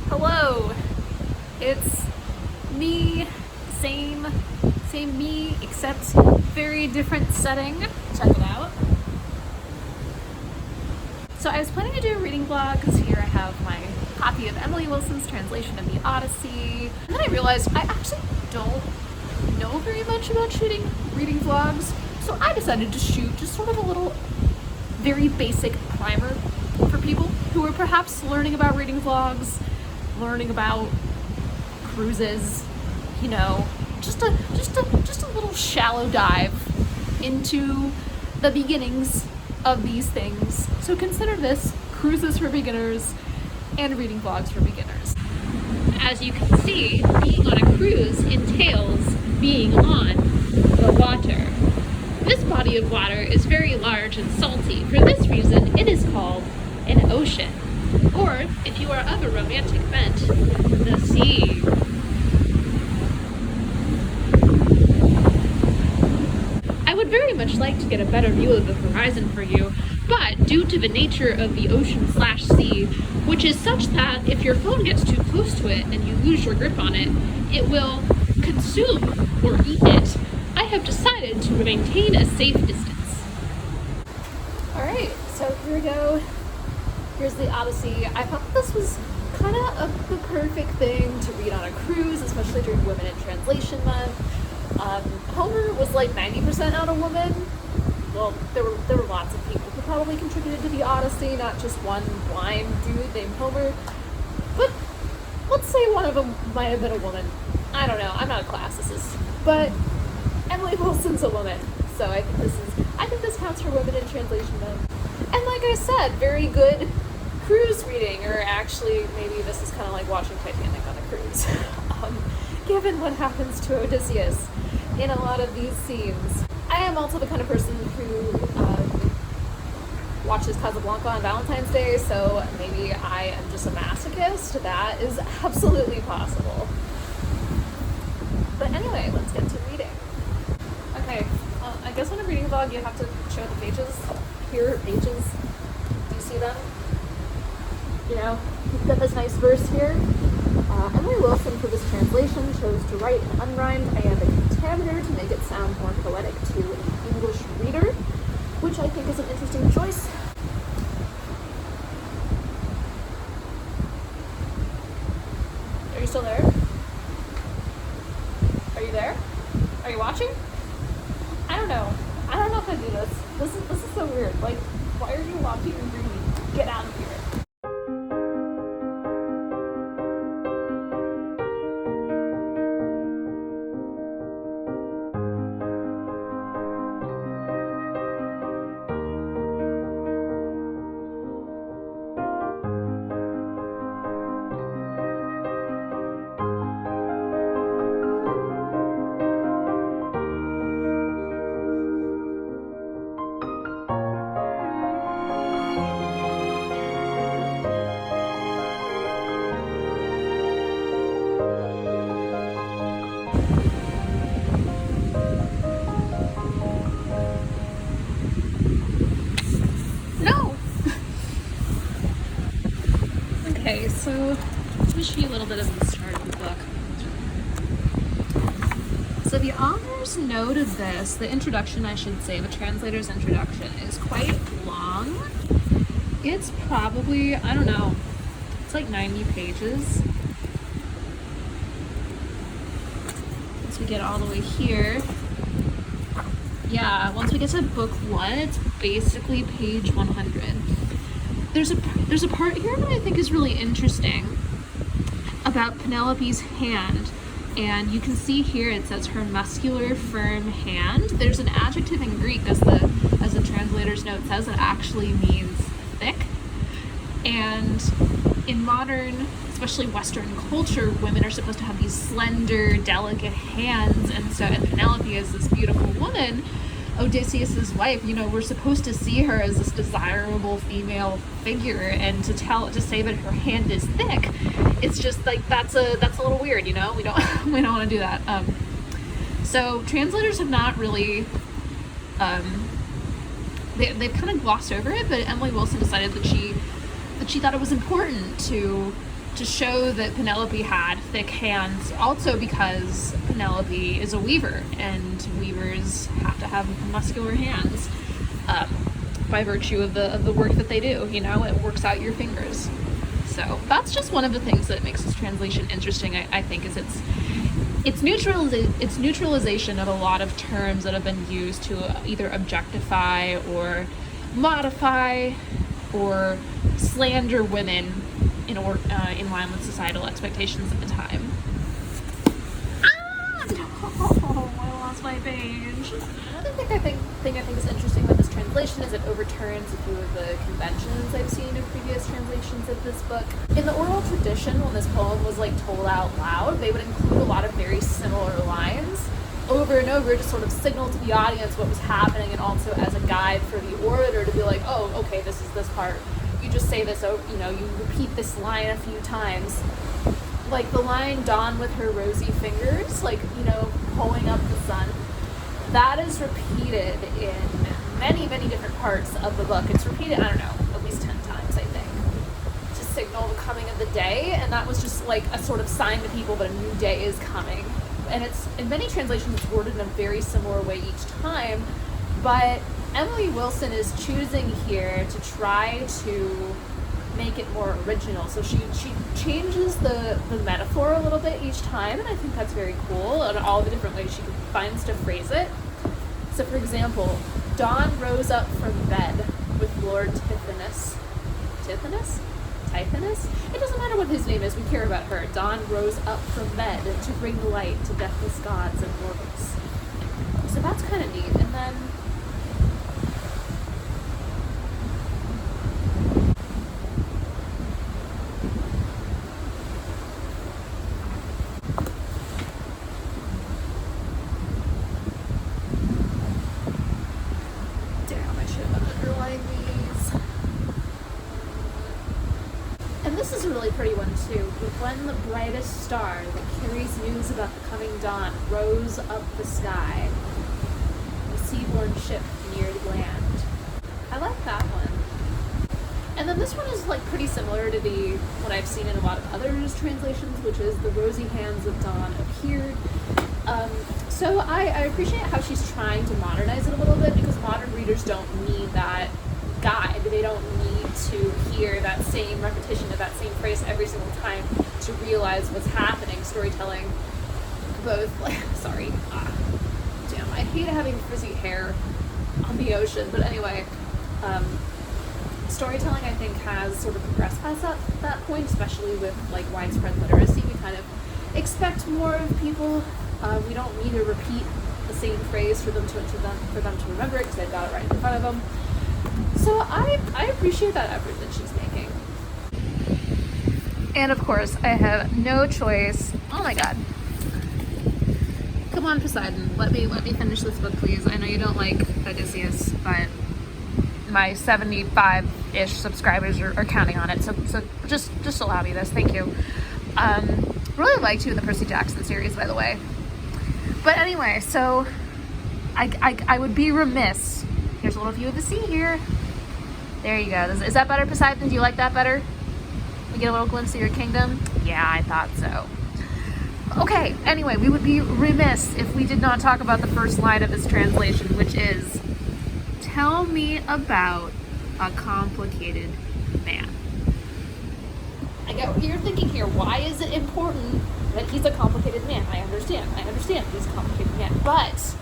Hello, it's me, same me, except very different setting. Check it out. So I was planning to do a reading vlog because here I have my copy of Emily Wilson's translation of the Odyssey. And then I realized I actually don't know very much about shooting reading vlogs. So I decided to shoot just sort of a little very basic primer for people who are perhaps learning about reading vlogs, learning about cruises, you know, just a little shallow dive into the beginnings of these things. So consider this cruises for beginners and reading vlogs for beginners. As you can see, being on a cruise entails being on the water. This body of water is very large and salty. For this reason, it is called an ocean. Or, if you are of a romantic bent, the sea. I would very much like to get a better view of the horizon for you, but due to the nature of the ocean/sea, which is such that if your phone gets too close to it and you lose your grip on it, it will consume or eat it, I have decided to maintain a safe distance. Alright, so here we go. Here's the Odyssey. I thought this was kind of the perfect thing to read on a cruise, especially during Women in Translation Month. Homer was like 90% out of woman. Well, there were lots of people who probably contributed to the Odyssey, not just one blind dude named Homer. But let's say one of them might have been a woman. I don't know. I'm not a classicist, but Emily Wilson's a woman, so I think this counts for Women in Translation Month. And like I said, very good cruise reading, or actually maybe this is kind of like watching Titanic on a cruise, given what happens to Odysseus in a lot of these scenes. I am also the kind of person who watches Casablanca on Valentine's Day, so maybe I am just a masochist. That is absolutely possible. But anyway, let's get to reading. Okay, I guess when I'm reading a vlog, you have to show the pages. Here are pages. Do you see them? You know, you've got this nice verse here. Emily Wilson, for this translation, chose to write an unrhymed iambic pentameter to make it sound more poetic to an English reader, which I think is an interesting choice. Are you still there? Are you there? Are you watching? I don't know. I don't know if I do this. This is so weird. Like, why are you watching and reading? Get out of here. Okay, so let me show you a little bit of the start of the book. So the author's note of this, the introduction I should say, the translator's introduction, is quite long. It's probably, I don't know, it's like 90 pages. Once we get all the way here, yeah, once we get to book one, it's basically page 100. There's a part here that I think is really interesting about Penelope's hand, and you can see here it says her muscular, firm hand. There's an adjective in Greek, as the translator's note says, that actually means thick. And in modern, especially Western culture, women are supposed to have these slender, delicate hands, and Penelope is this beautiful woman, Odysseus's wife, you know, we're supposed to see her as this desirable female figure, and to say that her hand is thick, it's just like that's a little weird, you know. We don't want to do that. So translators have not really they've kind of glossed over it, but Emily Wilson decided that she thought it was important to to show that Penelope had thick hands, also because Penelope is a weaver, and weavers have to have muscular hands by virtue of the work that they do. You know, it works out your fingers. So that's just one of the things that makes this translation interesting, I think, is it's neutralization of a lot of terms that have been used to either objectify or modify or slander women in line with societal expectations at the time. Oh, I lost my page. Another thing I think is interesting about this translation is it overturns a few of the conventions I've seen in previous translations of this book. In the oral tradition, when this poem was like told out loud, they would include a lot of very similar lines over and over to sort of signal to the audience what was happening, and also as a guide for the orator to be like, oh, okay, this is this part. You just say this, you know, you repeat this line a few times. Like the line, dawn with her rosy fingers, like, you know, pulling up the sun. That is repeated in many, many different parts of the book. It's repeated, I don't know, at least 10 times, I think, to signal the coming of the day. And that was just like a sort of sign to people that a new day is coming. And it's, in many translations, it's worded in a very similar way each time. But Emily Wilson is choosing here to try to make it more original. So she changes the metaphor a little bit each time, and I think that's very cool, and all the different ways she finds to phrase it. So for example, Dawn rose up from bed with Lord Tithonus. Tithonus? It doesn't matter what his name is, we care about her. Dawn rose up from bed to bring light to deathless gods and mortals. So that's kind of neat. And then this is a really pretty one too. With when the brightest star that carries news about the coming dawn rose up the sky, the seaborne ship neared land. I like that one. And then this one is like pretty similar to what I've seen in a lot of others translations, which is the rosy hands of dawn appeared. So I appreciate how she's trying to modernize it a little bit, because modern readers don't need that guide. They don't need to hear that same repetition of that same phrase every single time to realize what's happening. Storytelling, both, sorry, damn, I hate having frizzy hair on the ocean, but anyway, storytelling, I think, has sort of progressed past that point, especially with like widespread literacy. We kind of expect more of people. We don't need to repeat the same phrase for them to remember it, because they've got it right in front of them. So I appreciate that effort that she's making. And of course, I have no choice. Oh my god. Come on, Poseidon. Let me finish this book, please. I know you don't like Odysseus, but my 75-ish subscribers are counting on it. So just allow me this. Thank you. Really liked you in the Percy Jackson series, by the way. But anyway, so I would be remiss. Here's a little view of the sea here. There you go. Is that better, Poseidon? Do you like that better? We get a little glimpse of your kingdom? Yeah, I thought so. Okay, anyway, we would be remiss if we did not talk about the first line of this translation, which is, tell me about a complicated man. I get what you're thinking here. Why is it important that he's a complicated man? I understand he's a complicated man. But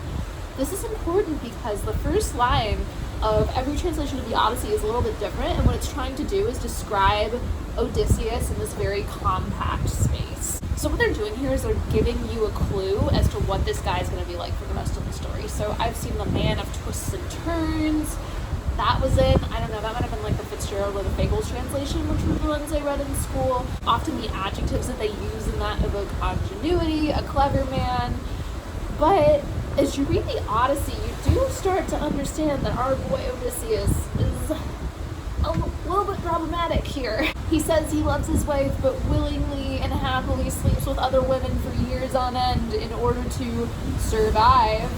this is important because the first line of every translation of the Odyssey is a little bit different, and what it's trying to do is describe Odysseus in this very compact space. So what they're doing here is they're giving you a clue as to what this guy is going to be like for the rest of the story. So I've seen the man of twists and turns. That was it. I don't know, that might have been like the Fitzgerald or the Fagles translation, which were the ones I read in school. Often the adjectives that they use in that evoke ingenuity, a clever man. But as you read the Odyssey, you do start to understand that our boy Odysseus is a little bit problematic here. He says he loves his wife, but willingly and happily sleeps with other women for years on end in order to survive.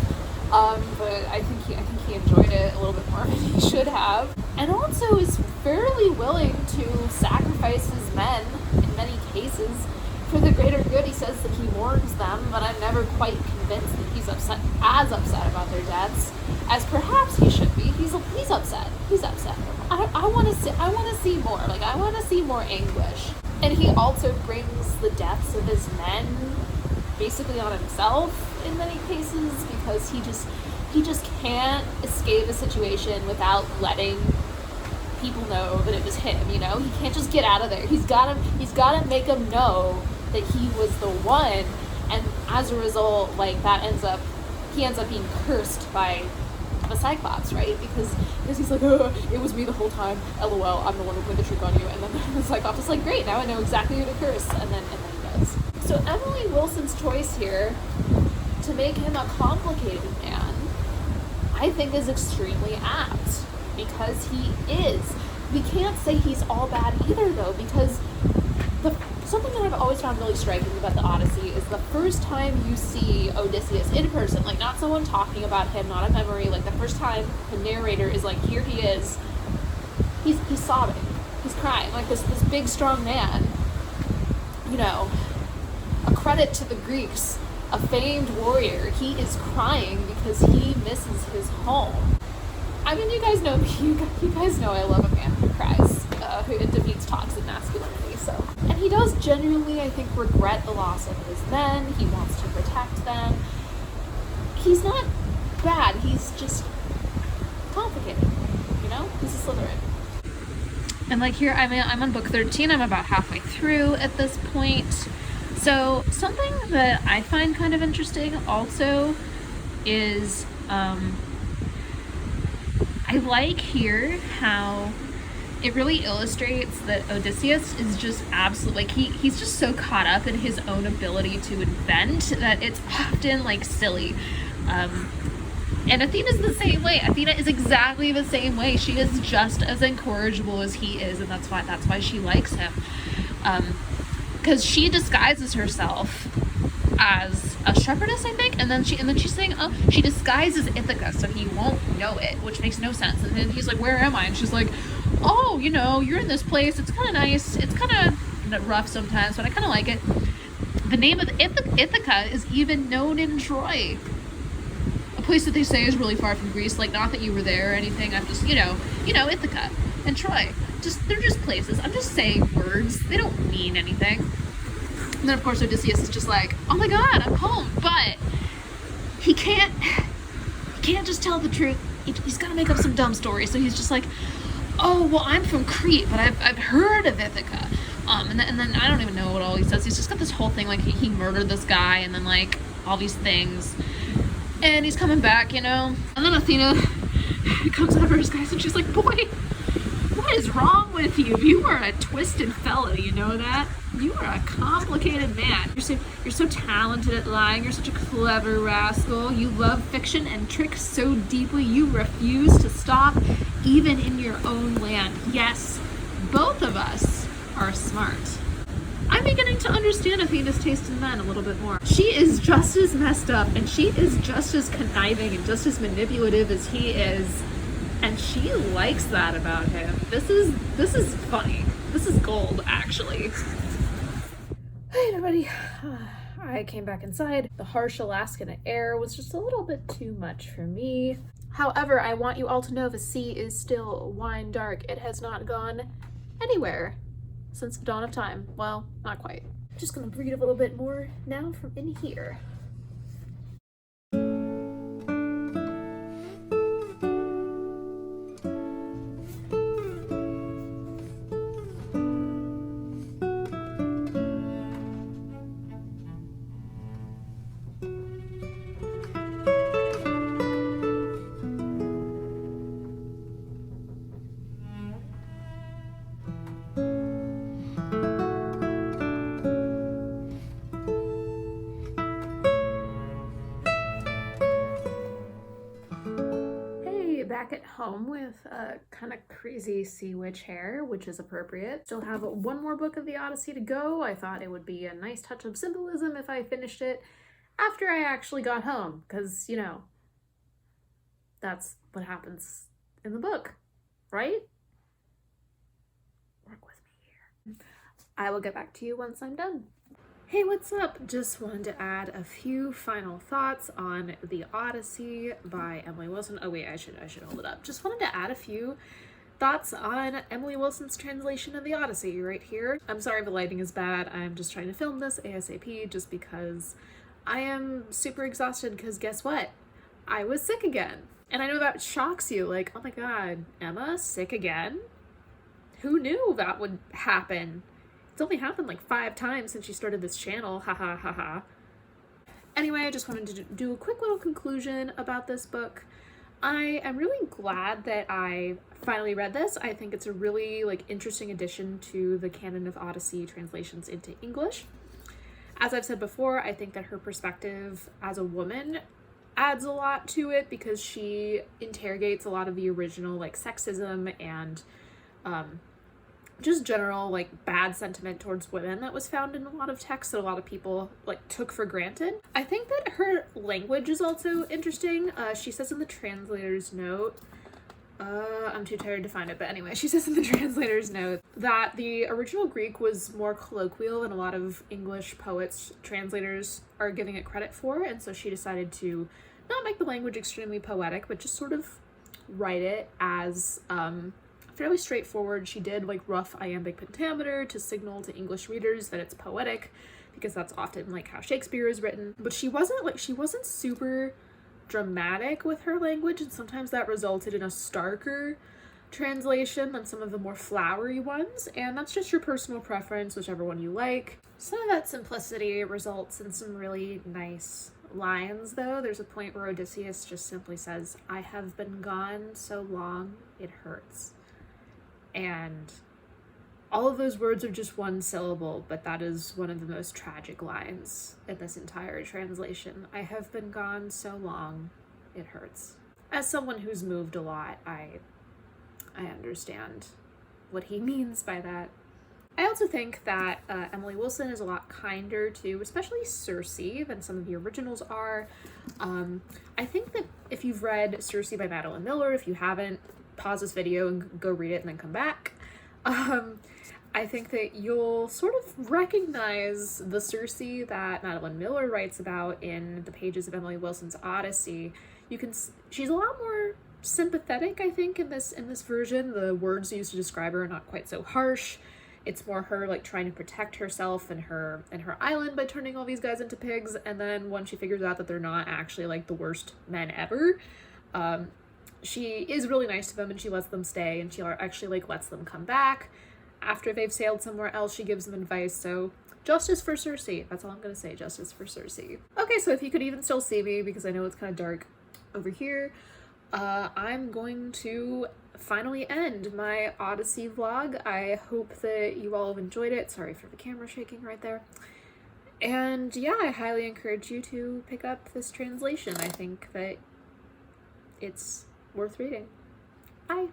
But I think he enjoyed it a little bit more than he should have. And also is fairly willing to sacrifice his men in many cases, for the greater good, he says that he warns them, but I'm never quite convinced that he's as upset about their deaths as perhaps he should be. He's upset. He's upset. I want to see more. Like, I want to see more anguish. And he also brings the deaths of his men basically on himself in many cases, because he just can't escape a situation without letting people know that it was him. You know, he can't just get out of there. He's gotta make them know that he was the one, and as a result, like, he ends up being cursed by the Cyclops, right? Because he's like, oh, it was me the whole time, LOL, I'm the one who played the trick on you. And then the Cyclops is like, great, now I know exactly who to curse. And then he does. So Emily Wilson's choice here to make him a complicated man, I think, is extremely apt, because he is. We can't say he's all bad either, though, because something that I've always found really striking about the Odyssey is the first time you see Odysseus in person, like, not someone talking about him, not a memory, like, the first time the narrator is like, here he is, he's sobbing, he's crying, like this big strong man, you know, a credit to the Greeks, a famed warrior. He is crying because he misses his home. I mean, you guys know me. You guys know I love a man who cries, who defeats toxic masculinity. So, and he does genuinely, I think, regret the loss of his men. He wants to protect them. He's not bad. He's just complicated. You know, he's a Slytherin. And like here, I'm on book 13. I'm about halfway through at this point. So something that I find kind of interesting also is I like here how it really illustrates that Odysseus is just absolutely, like, he's just so caught up in his own ability to invent that it's often, like, silly. And Athena's the same way. Athena is exactly the same way. She is just as incorrigible as he is, and that's why she likes him. Because she disguises herself as a shepherdess, I think, and then she's saying, oh, she disguises Ithaca so he won't know it, which makes no sense. And then he's like, where am I? And she's like, oh, you know, you're in this place, it's kind of nice, it's kind of rough sometimes, but I kind of like it. The name of Ithaca is even known in Troy, a place that they say is really far from Greece. Like, not that you were there or anything, I'm just, you know, Ithaca and Troy, they're just places. I'm just saying words, they don't mean anything. And then, of course, Odysseus is just like, oh my god, I'm home. But he can't just tell the truth. He's got to make up some dumb story. So he's just like, oh, well, I'm from Crete, but I've heard of Ithaca. And then I don't even know what all he says. He's just got this whole thing, like, he murdered this guy, and then, like, all these things. And he's coming back, you know? And then Athena comes over his guys, and she's like, boy, what is wrong with you? You are a twisted fella, you know that? You are a complicated man. You're so talented at lying. You're such a clever rascal. You love fiction and tricks so deeply you refuse to stop, even in your own land. Yes, both of us are smart. I'm beginning to understand Athena's taste in men a little bit more. She is just as messed up, and she is just as conniving and just as manipulative as he is. And she likes that about him. This is funny. This is gold, actually. Hey everybody, I came back inside. The harsh Alaskan air was just a little bit too much for me. However, I want you all to know the sea is still wine dark. It has not gone anywhere since the dawn of time. Well, not quite. Just gonna breathe a little bit more now from in here. Back at home with kind of crazy sea witch hair, which is appropriate. Still have one more book of the Odyssey to go. I thought it would be a nice touch of symbolism if I finished it after I actually got home, because, you know, that's what happens in the book, right? Work with me here. I will get back to you once I'm done. Hey, what's up? Just wanted to add a few final thoughts on The Odyssey by Emily Wilson. Oh wait, I should hold it up. Just wanted to add a few thoughts on Emily Wilson's translation of The Odyssey right here. I'm sorry if the lighting is bad. I'm just trying to film this ASAP just because I am super exhausted because guess what? I was sick again. And I know that shocks you, like, oh my god, Emma, sick again? Who knew that would happen? It's only happened like 5 times since she started this channel, haha haha. Anyway, I just wanted to do a quick little conclusion about this book. I am really glad that I finally read this. I think it's a really like interesting addition to the canon of Odyssey translations into English. As I've said before, I think that her perspective as a woman adds a lot to it because she interrogates a lot of the original like sexism and just general like bad sentiment towards women that was found in a lot of texts that a lot of people like took for granted. I think that her language is also interesting. She says in the translator's note, I'm too tired to find it, but anyway, she says in the translator's note that the original Greek was more colloquial than a lot of English poets, translators are giving it credit for, and so she decided to not make the language extremely poetic, but just sort of write it as fairly straightforward. She did like rough iambic pentameter to signal to English readers that it's poetic, because that's often like how Shakespeare is written. But she wasn't super dramatic with her language, and sometimes that resulted in a starker translation than some of the more flowery ones, and that's just your personal preference, whichever one you like. Some of that simplicity results in some really nice lines, though. There's a point where Odysseus just simply says, "I have been gone so long, it hurts." And all of those words are just one syllable, but that is one of the most tragic lines in this entire translation. I have been gone so long, it hurts. As someone who's moved a lot, I understand what he means by that. I also think that Emily Wilson is a lot kinder to, especially Circe, than some of the originals are. I think that if you've read Circe by Madeline Miller, if you haven't, pause this video and go read it and then come back. I think that you'll sort of recognize the Circe that Madeline Miller writes about in the pages of Emily Wilson's Odyssey. She's a lot more sympathetic, I think, in this version. The words used to describe her are not quite so harsh. It's more her like trying to protect herself and her island by turning all these guys into pigs, and then when she figures out that they're not actually like the worst men ever, she is really nice to them and she lets them stay, and she actually like lets them come back after they've sailed somewhere else. She gives them advice. So justice for Circe. That's all I'm gonna say. Justice for Circe. Okay, so if you could even still see me, because I know it's kind of dark over here, I'm going to finally end my Odyssey vlog. I hope that you all have enjoyed it. Sorry for the camera shaking right there. And yeah, I highly encourage you to pick up this translation. I think that it's worth reading. Bye.